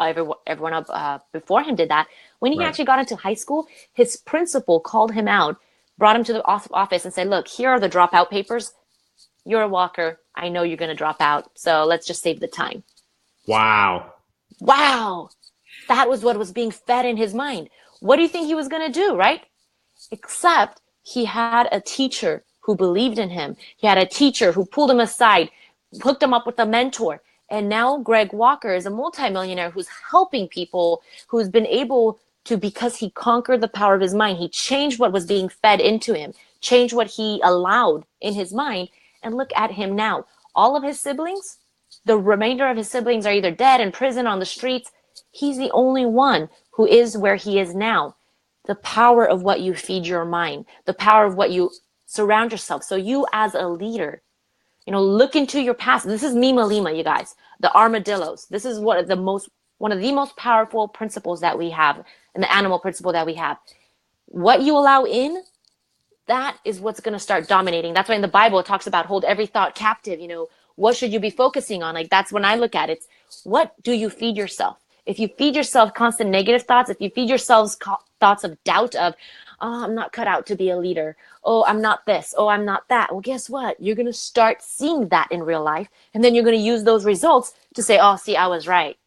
everyone before him did that. When he actually got into high school, his principal called him out, brought him to the office and said, look, here are the dropout papers. You're a walker. I know you're going to drop out. So let's just save the time. Wow. That was what was being fed in his mind. What do you think he was going to do, right? Except he had a teacher who believed in him. He had a teacher who pulled him aside, hooked him up with a mentor. And now Greg Walker is a multimillionaire who's helping people, who's been able to, because he conquered the power of his mind, he changed what was being fed into him, changed what he allowed in his mind. And look at him now. All of his siblings, the remainder of his siblings are either dead, in prison, on the streets. He's the only one who is where he is now. The power of what you feed your mind, the power of what you surround yourself. So you as a leader, look into your past. This is Mima Lima, you guys, the armadillos. This is one of the most powerful principles that we have, and the animal principle that we have. What you allow in, that is what's going to start dominating. That's why in the Bible it talks about hold every thought captive. What should you be focusing on? Like, that's when I look at it. What do you feed yourself? If you feed yourself constant negative thoughts, if you feed yourselves thoughts of doubt of, oh, I'm not cut out to be a leader. Oh, I'm not this. Oh, I'm not that. Well, guess what? You're going to start seeing that in real life. And then you're going to use those results to say, oh, see, I was right.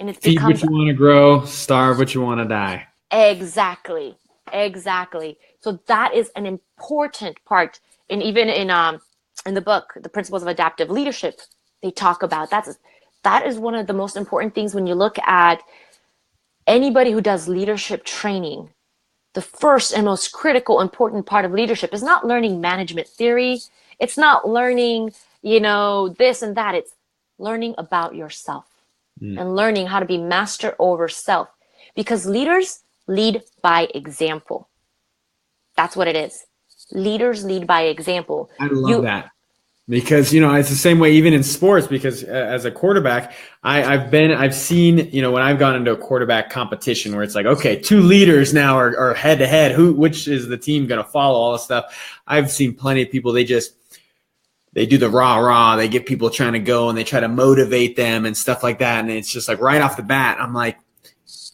And feed what you want to grow, starve what you want to die. Exactly. So that is an important part. And even in the book, The Principles of Adaptive Leadership, they talk about that is one of the most important things when you look at anybody who does leadership training. The first and most critical, important part of leadership is not learning management theory. It's not learning, this and that. It's learning about yourself and learning how to be master over self. Because leaders lead by example. That's what it is. Leaders lead by example. I love that. Because, it's the same way even in sports, because as a quarterback, I've seen, when I've gone into a quarterback competition where it's like, okay, two leaders now are head to head. Which is the team going to follow, all this stuff. I've seen plenty of people, they do the rah, they get people trying to go and they try to motivate them and stuff like that. And it's just like right off the bat, I'm like,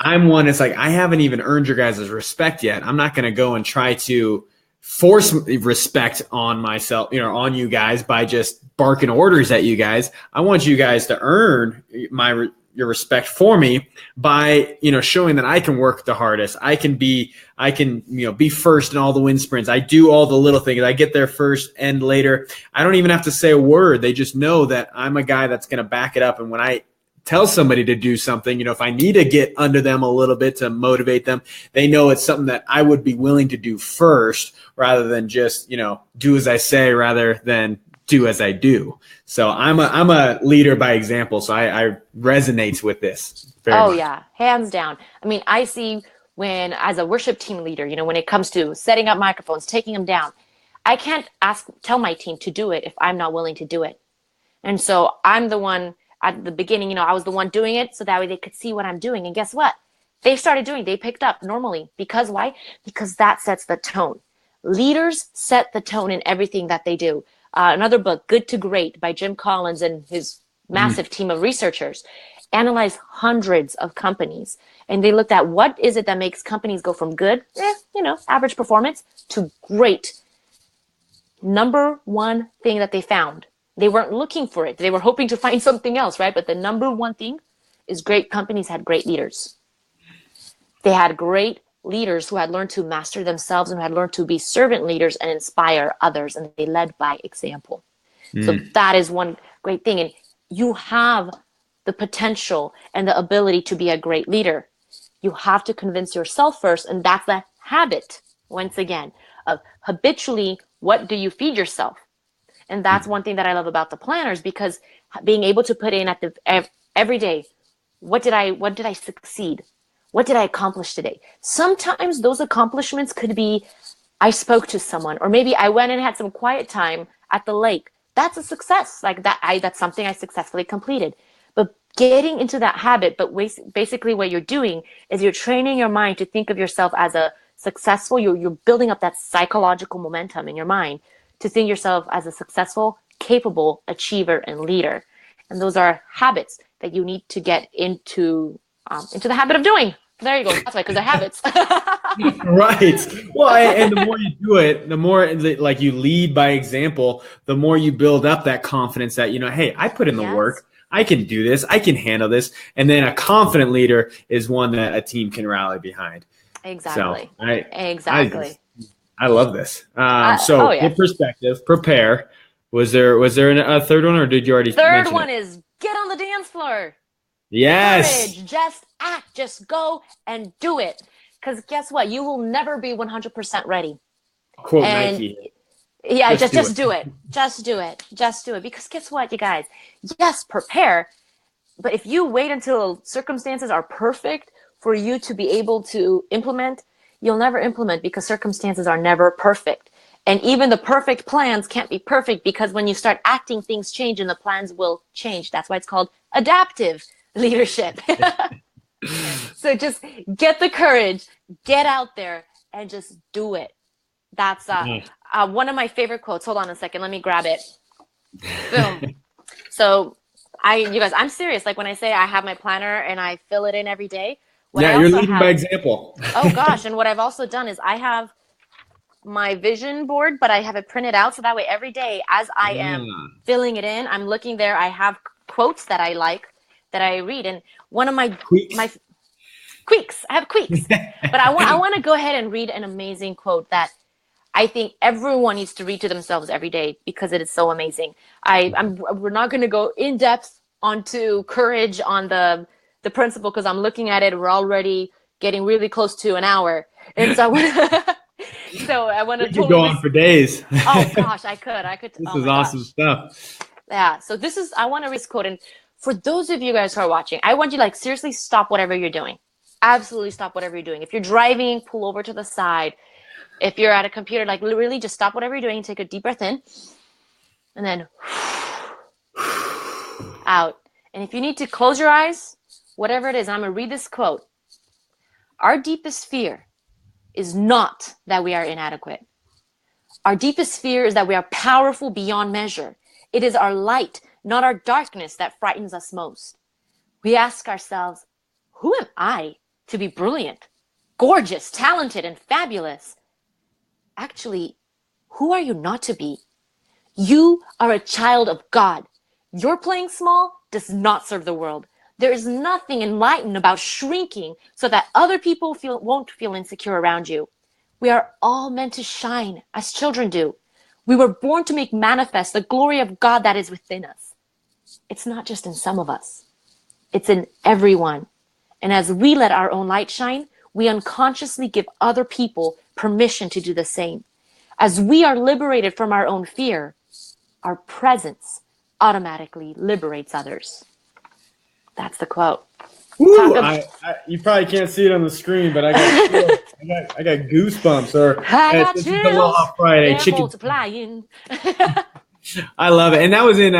it's like, I haven't even earned your guys' respect yet. I'm not going to go and try to force respect on myself, on you guys by just barking orders at you guys. I want you guys to earn your respect for me by, showing that I can work the hardest. I can be first in all the wind sprints. I do all the little things. I get there first and later. I don't even have to say a word. They just know that I'm a guy that's going to back it up. And when I tell somebody to do something, if I need to get under them a little bit to motivate them, they know it's something that I would be willing to do first rather than just, do as I say rather than do as I do. So I'm a leader by example. So I resonate with this. Very much. Yeah, hands down. I mean, I see when as a worship team leader, when it comes to setting up microphones, taking them down, I can't tell my team to do it if I'm not willing to do it. And so I'm the one at the beginning, I was the one doing it so that way they could see what I'm doing. And guess what? They picked up normally. Because why? Because that sets the tone. Leaders set the tone in everything that they do. Another book, Good to Great by Jim Collins and his massive team of researchers, analyzed hundreds of companies. And they looked at what is it that makes companies go from good, average performance, to great. Number one thing that they found, they weren't looking for it. They were hoping to find something else, right? But the number one thing is great companies had great leaders. They had great leaders who had learned to master themselves and had learned to be servant leaders and inspire others. And they led by example. So that is one great thing. And you have the potential and the ability to be a great leader. You have to convince yourself first, and that's the habit, once again, of habitually, what do you feed yourself? And that's one thing that I love about the planners, because being able to put in at the every day, what did I succeed? What did I accomplish today? Sometimes those accomplishments could be, I spoke to someone, or maybe I went and had some quiet time at the lake. That's a success. Like that's something I successfully completed. But getting into that habit, but basically what you're doing is you're training your mind to think of yourself as a successful, you're building up that psychological momentum in your mind to think yourself as a successful, capable achiever and leader. And those are habits that you need to get into the habit of doing. There you go. That's why, because they're habits. Right. Well, and the more you do it, the more like you lead by example, the more you build up that confidence that, hey, I put in the work. I can do this. I can handle this. And then a confident leader is one that a team can rally behind. Exactly. So Exactly. I love this. Good perspective, prepare. Was there a third one, or did you already mention it? Third one is get on the dance floor. Yes. Courage. Just act. Just go and do it. Because guess what? You will never be 100% ready. Quote Nike. Yeah, just do it. Just do it. Just do it. Because guess what, you guys? Yes, prepare. But if you wait until circumstances are perfect for you to be able to implement, you'll never implement, because circumstances are never perfect. And even the perfect plans can't be perfect, because when you start acting, things change and the plans will change. That's why it's called adaptive leadership. So just get the courage, get out there, and just do it. That's one of my favorite quotes. Hold on a second. Let me grab it. Boom. So you guys, I'm serious. Like when I say I have my planner and I fill it in every day. You're leading by example. Oh gosh. And what I've also done is I have my vision board, but I have it printed out. So that way every day as I am filling it in, I'm looking there. I have quotes that I like, that I read. And one of my queeks, I have queeks, but I want to go ahead and read an amazing quote that I think everyone needs to read to themselves every day, because it is so amazing. We're not going to go in depth onto courage on the principle, because I'm looking at it. We're already getting really close to an hour. And so I want to go on for days. Oh gosh, I could. This is awesome stuff. Yeah. So I want to read this quote. And for those of you guys who are watching, I want you to seriously stop whatever you're doing. Absolutely stop whatever you're doing. If you're driving, pull over to the side. If you're at a computer, really just stop whatever you're doing, take a deep breath in, and then out. And if you need to close your eyes, whatever it is, I'm going to read this quote. Our deepest fear is not that we are inadequate. Our deepest fear is that we are powerful beyond measure. It is our light, not our darkness, that frightens us most. We ask ourselves, who am I to be brilliant, gorgeous, talented, and fabulous? Actually, who are you not to be? You are a child of God. Your playing small does not serve the world. There is nothing enlightened about shrinking so that other people won't feel insecure around you. We are all meant to shine as children do. We were born to make manifest the glory of God that is within us. It's not just in some of us. It's in everyone. And as we let our own light shine, we unconsciously give other people permission to do the same. As we are liberated from our own fear, our presence automatically liberates others. That's the quote. Woo, you probably can't see it on the screen, but I got goosebumps. This is Aloha Friday. Multiplying. I love it. And that was in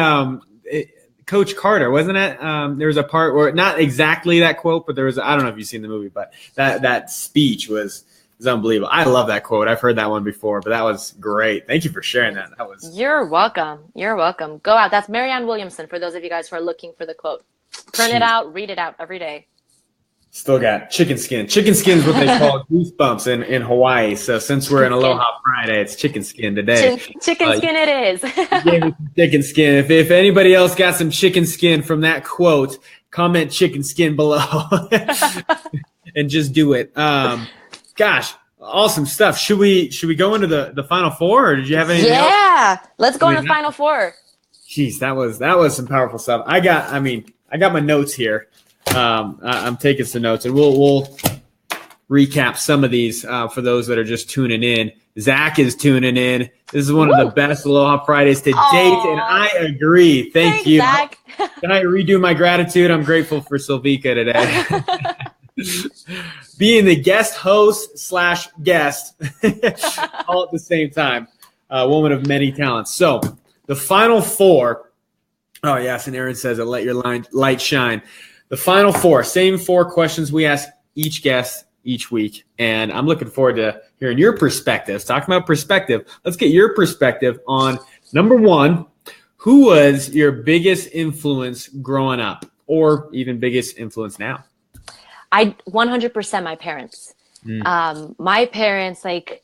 Coach Carter, wasn't it? There was a part where, not exactly that quote, but there was, I don't know if you've seen the movie, but that speech was unbelievable. I love that quote. I've heard that one before, but that was great. Thank you for sharing that. You're welcome. You're welcome. Go out. That's Marianne Williamson, for those of you guys who are looking for the quote. Print it out, read it out every day. Still got chicken skin. Chicken skin is what they call goosebumps in Hawaii. So since we're in Aloha Friday, it's chicken skin today. Chicken skin it is. Chicken skin. If anybody else got some chicken skin from that quote, comment chicken skin below and just do it. Gosh, awesome stuff. Should we go into the final four, or did you have anything else? Yeah, let's go into the final four. Geez, that was some powerful stuff. I got my notes here. I'm taking some notes, and we'll recap some of these for those that are just tuning in. Zach is tuning in. This is one of the best Aloha Fridays to date, and I agree. Thanks, you. Zach. Can I redo my gratitude? I'm grateful for Silvica today. Being the guest host / guest all at the same time. Woman of many talents. So the final four. Oh, yes, and Aaron says it, let your light shine. The final four, same 4 questions we ask each guest each week. And I'm looking forward to hearing your perspectives. Talking about perspective, let's get your perspective on number 1, who was your biggest influence growing up or even biggest influence now? 100% my parents. My parents, like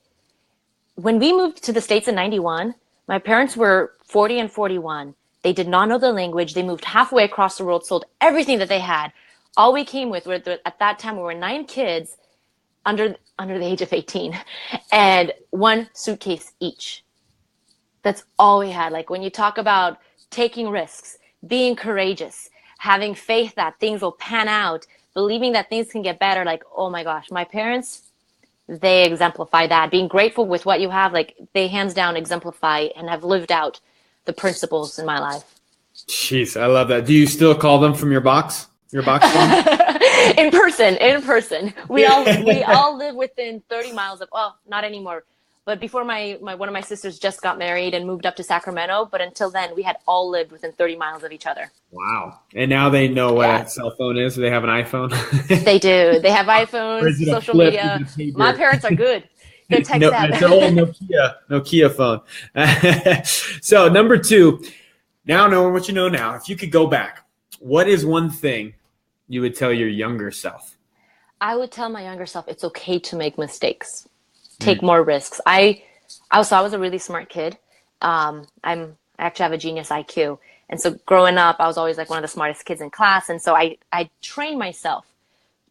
when we moved to the States in 91, my parents were 40 and 41. They did not know the language. They moved halfway across the world, sold everything that they had. All we came with were, at that time, we were 9 kids under the age of 18 and 1 suitcase each. That's all we had. Like when you talk about taking risks, being courageous, having faith that things will pan out, believing that things can get better, like, oh my gosh, my parents, they exemplify that. Being grateful with what you have, like they hands down exemplify and have lived out the principles in my life. Jeez, I love that. Do you still call them from your box? Your box phone? In person. We all live within 30 miles of, well, not anymore. But before my one of my sisters just got married and moved up to Sacramento. But until then, we had all lived within 30 miles of each other. Wow. And now they know what a cell phone is. Do they have an iPhone? They do. They have iPhones, social media. My parents are good. They're tech savvy. It's an old Nokia phone. So number 2, now knowing what you know now, if you could go back, what is one thing you would tell your younger self? I would tell my younger self it's okay to make mistakes. Take more risks. I was a really smart kid. I actually have a genius IQ. And so growing up, I was always like one of the smartest kids in class. And so I trained myself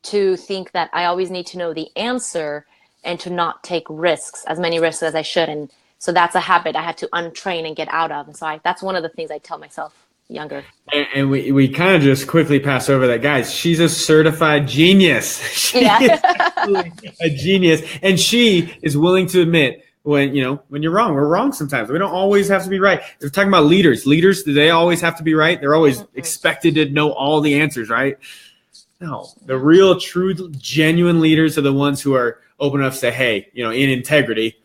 to think that I always need to know the answer and to not take risks, as many risks as I should. And so that's a habit I had to untrain and get out of. And so that's one of the things I tell myself younger. And we kind of just quickly pass over that, guys. She's a certified genius. She is a genius, and she is willing to admit when you're wrong. We're wrong sometimes. We don't always have to be right. They're talking about leaders. Leaders, do they always have to be right? They're always expected to know all the answers, right? No, the real, true, genuine leaders are the ones who are open enough to say, hey, in integrity,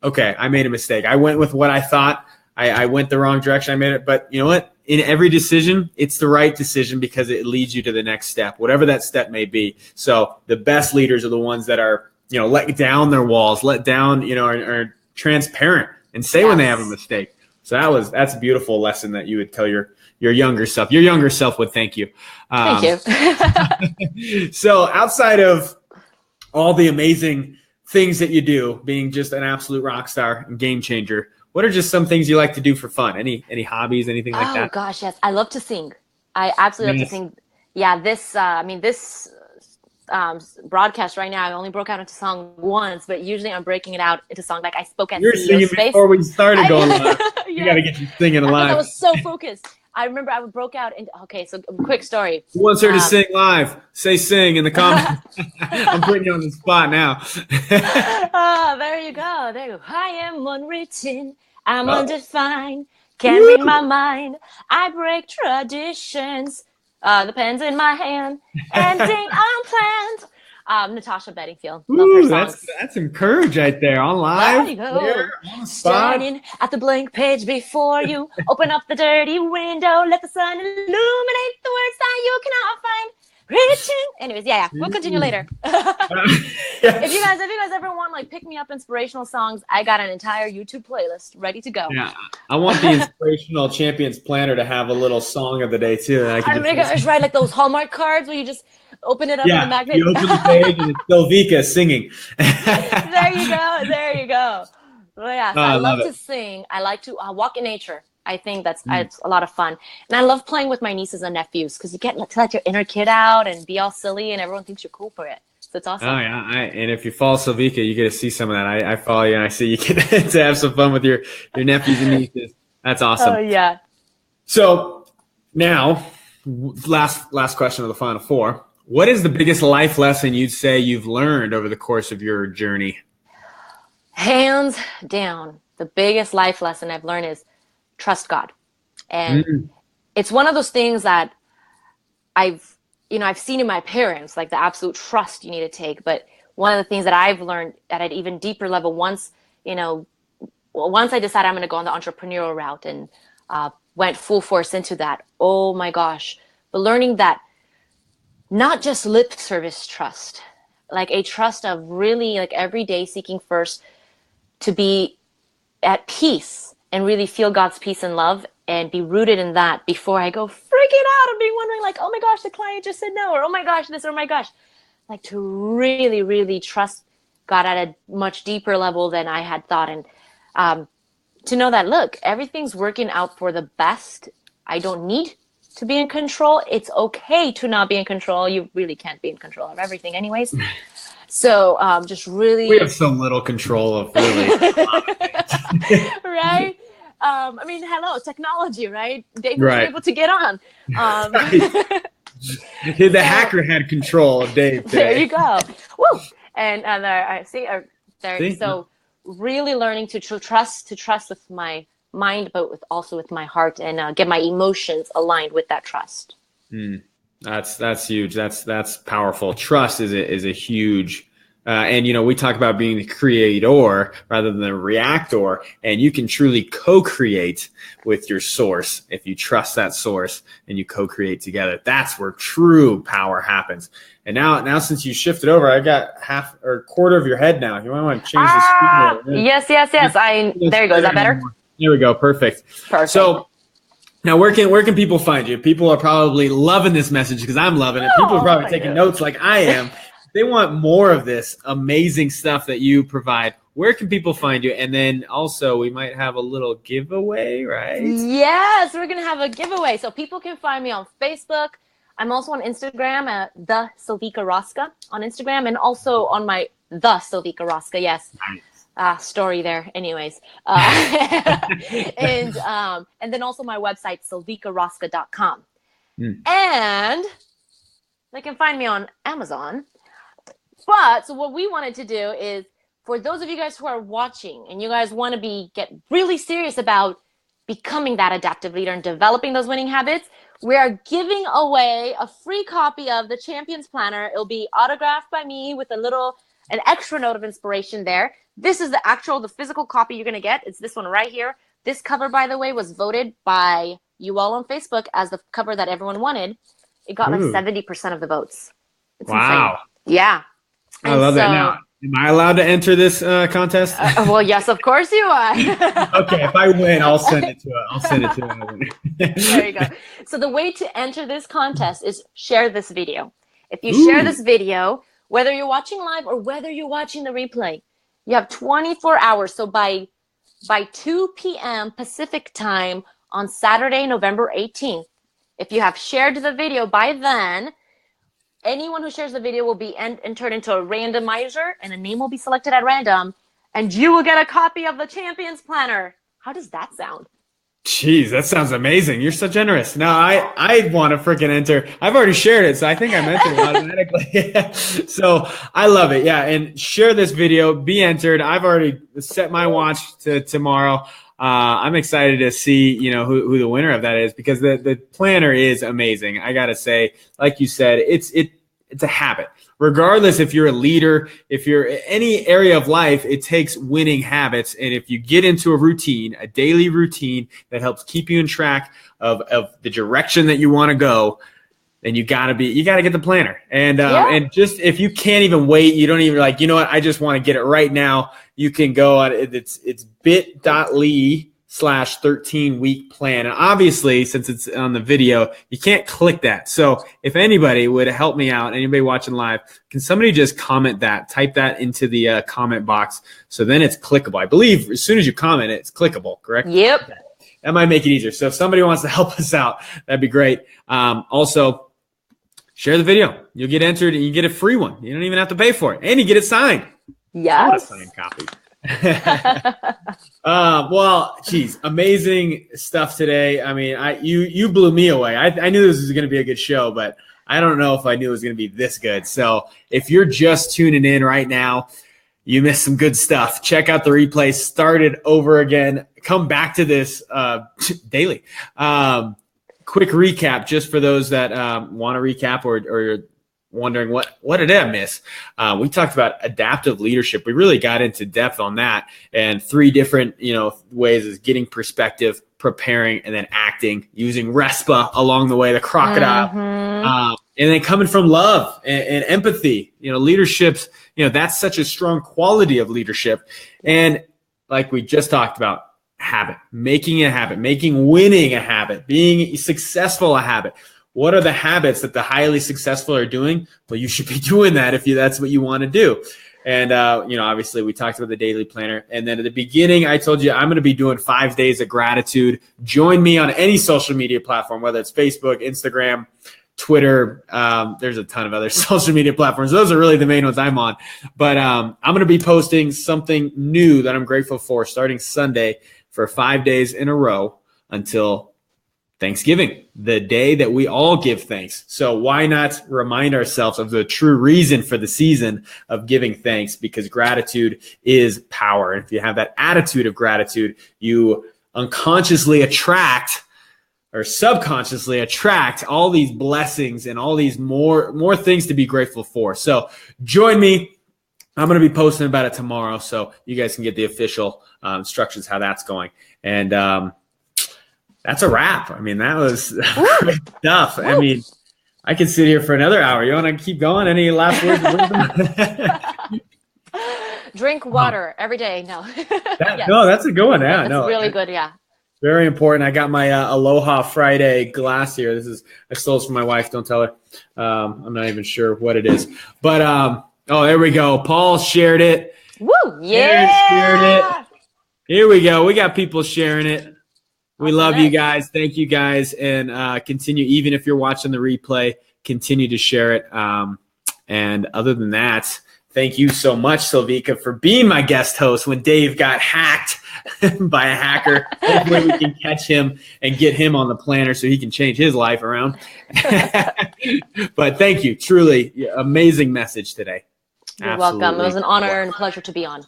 okay, I made a mistake. I went with what I thought. I went the wrong direction. I made it, but you know what? In every decision, it's the right decision because it leads you to the next step, whatever that step may be. So the best leaders are the ones that are, let down their walls, let down, are transparent and say when they have a mistake. So that's a beautiful lesson that you would tell your younger self. Your younger self would thank you. Thank you. So outside of all the amazing things that you do, being just an absolute rock star and game changer, what are just some things you like to do for fun? Any hobbies, anything like that? Oh gosh, yes. I love to sing. I absolutely love to sing. Yeah, this broadcast right now, I only broke out into song once, but usually I'm breaking it out into song. Like I spoke at You're singing space. Before we started going live. You got to get you singing live. I was so focused. I remember I broke out into, okay, so quick story. Who wants her to sing live? Say sing in the comments. I'm putting you on the spot now. There you go. I am unwritten. I'm undefined. Can't read my mind. I break traditions. The pen's in my hand. Ending unplanned. Natasha Bedingfield. Love her songs. That's some courage right there on live. There you go. Standing at the blank page before you. Open up the dirty window. Let the sun illuminate the words that you cannot find. Reaching. Anyways, we'll continue later. If you guys ever want pick me up inspirational songs, I got an entire YouTube playlist ready to go. Yeah, I want the inspirational champions planner to have a little song of the day too. And I just write those Hallmark cards where you just open it up in the magnet. You open the page and it's Silvica singing. There you go. Well, yeah, so I love to sing. I like to walk in nature. I think that's it's a lot of fun. And I love playing with my nieces and nephews because you get to let your inner kid out and be all silly and everyone thinks you're cool for it. So it's awesome. Oh, yeah. And if you follow Silvica, you get to see some of that. I follow you and I see you get to have some fun with your nephews and nieces. That's awesome. Oh, yeah. So now, last question of the final four. What is the biggest life lesson you'd say you've learned over the course of your journey? Hands down, the biggest life lesson I've learned is trust God. And it's one of those things that I've seen in my parents, like the absolute trust you need to take. But one of the things that I've learned at an even deeper level, once I decided I'm going to go on the entrepreneurial route and went full force into that, oh my gosh, but learning that not just lip service trust, like a trust of really like every day seeking first to be at peace and really feel God's peace and love and be rooted in that before I go freaking out and being wondering like, oh my gosh, the client just said no, or oh my gosh, this, or oh my gosh. Like to really, really trust God at a much deeper level than I had thought. And to know that, look, everything's working out for the best. I don't need to be in control. It's okay to not be in control. You really can't be in control of everything anyways. So just really. We have so little control of really. Right? I mean, hello, technology, right? Dave was able to get on. The hacker had control of Dave today. There you go. Woo! And I see. So really learning to trust with my mind, but also with my heart, and get my emotions aligned with that trust. That's huge. That's powerful. Trust is a huge. And we talk about being the creator rather than the reactor, and you can truly co-create with your source if you trust that source and you co-create together. That's where true power happens. And now since you shifted over, I got half or quarter of your head now. You might want to change the screen. Yes. There you go. Is that better? There we go. Perfect. So now where can people find you? People are probably loving this message because I'm loving it. People are probably taking notes like I am. They want more of this amazing stuff that you provide. Where can people find you? And then also we might have a little giveaway, right? Yes, we're going to have a giveaway. So people can find me on Facebook. I'm also on Instagram at the Silvica Rosca on Instagram, and also on my the Silvica Rosca. Yes. Nice. Story there. Anyways. And then also my website, silvicarosca.com. And they can find me on Amazon. But so what we wanted to do is, for those of you guys who are watching and you guys want to get really serious about becoming that adaptive leader and developing those winning habits, we are giving away a free copy of the Champions Planner. It'll be autographed by me with an extra note of inspiration there. This is the physical copy you're going to get. It's this one right here. This cover, by the way, was voted by you all on Facebook as the cover that everyone wanted. It got like 70% of the votes. It's insane. Yeah. I love that. Now, am I allowed to enter this contest? Well, yes, of course you are. Okay, if I win, I'll send it to her. There you go. So the way to enter this contest is share this video. If you share this video, whether you're watching live or whether you're watching the replay, you have 24 hours. So by 2 p.m. Pacific time on Saturday, November 18th, if you have shared the video by then, anyone who shares the video will be entered into a randomizer, and a name will be selected at random, and you will get a copy of the Champions Planner. How does that sound? Jeez, that sounds amazing. You're so generous. No, I want to freaking enter. I've already shared it, so I think I'm entering automatically. So I love it. Yeah, and share this video. Be entered. I've already set my watch to tomorrow. I'm excited to see, who the winner of that is, because the planner is amazing. I gotta say, like you said, it's a habit. Regardless if you're a leader, if you're any area of life, it takes winning habits. And if you get into a daily routine that helps keep you in track of the direction that you want to go, then you gotta get the planner. And just if you can't even wait, you don't even like, you know what, I just want to get it right now. You can go on it's bit.ly/13-week plan. And obviously, since it's on the video, you can't click that. So if anybody would help me out, anybody watching live, can somebody just comment that, type that into the comment box, so then it's clickable. I believe as soon as you comment, it's clickable, correct? Yep. That might make it easier. So if somebody wants to help us out, that'd be great. Also, share the video. You'll get entered and you get a free one. You don't even have to pay for it. And you get it signed. Yes. Signed copy. Well, geez, amazing stuff today. I mean, you blew me away. I knew this was going to be a good show, but I don't know if I knew it was going to be this good. So if you're just tuning in right now, you missed some good stuff. Check out the replay. Start it over again. Come back to this daily. Quick recap, just for those that want to recap or wondering what did I miss? We talked about adaptive leadership. We really got into depth on that, and 3 different ways is getting perspective, preparing, and then acting, using RESPA along the way, the crocodile, and then coming from love and empathy. Leadership's that's such a strong quality of leadership, and like we just talked about, habit, making a habit, making winning a habit, being successful a habit. What are the habits that the highly successful are doing? Well, you should be doing that if that's what you want to do. And, obviously we talked about the daily planner. And then at the beginning, I told you I'm going to be doing 5 days of gratitude. Join me on any social media platform, whether it's Facebook, Instagram, Twitter. There's a ton of other social media platforms. Those are really the main ones I'm on. But I'm going to be posting something new that I'm grateful for starting Sunday for 5 days in a row until Thanksgiving, the day that we all give thanks. So why not remind ourselves of the true reason for the season of giving thanks? Because gratitude is power. And if you have that attitude of gratitude, you unconsciously attract or subconsciously attract all these blessings and all these more things to be grateful for. So join me. I'm going to be posting about it tomorrow, so you guys can get the official instructions how that's going. And that's a wrap. I mean, that was great stuff. I mean, I could sit here for another hour. You want to keep going? Any last words of wisdom? Drink water every day. No. Yes. No, that's a good one. Yeah, that's really good. Yeah. Very important. I got my Aloha Friday glass here. I stole this from my wife. Don't tell her. I'm not even sure what it is. But there we go. Paul shared it. Woo! Yeah. Aaron shared it. Here we go. We got people sharing it. We love you guys. Thank you guys. And continue, even if you're watching the replay, continue to share it. And other than that, thank you so much, Silvica, for being my guest host when Dave got hacked by a hacker. Hopefully we can catch him and get him on the planner so he can change his life around. But thank you. Truly amazing message today. You're welcome. It was an honor and a pleasure to be on.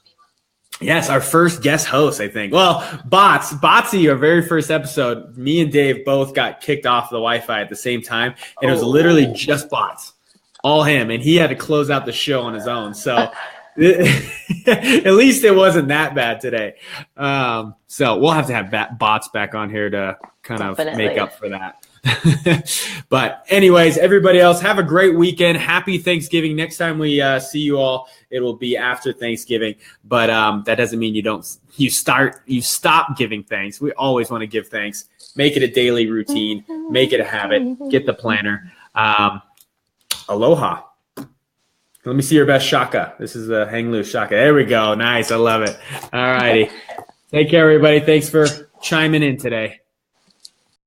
Yes, our first guest host, I think. Well, Botsy, our very first episode, me and Dave both got kicked off the Wi-Fi at the same time, and it was literally just bots, all him, and he had to close out the show on his own. So at least it wasn't that bad today. So we'll have to have bots back on here to kind of make up for that. But anyways, everybody else, have a great weekend. Happy Thanksgiving. Next time we see you all, it will be after Thanksgiving. But that doesn't mean you stop giving thanks. We always want to give thanks. Make it a daily routine. Make it a habit. Get the planner. Aloha. Let me see your best shaka. This is the hang loose shaka. There we go. Nice. I love it. All righty. Take care, everybody. Thanks for chiming in today.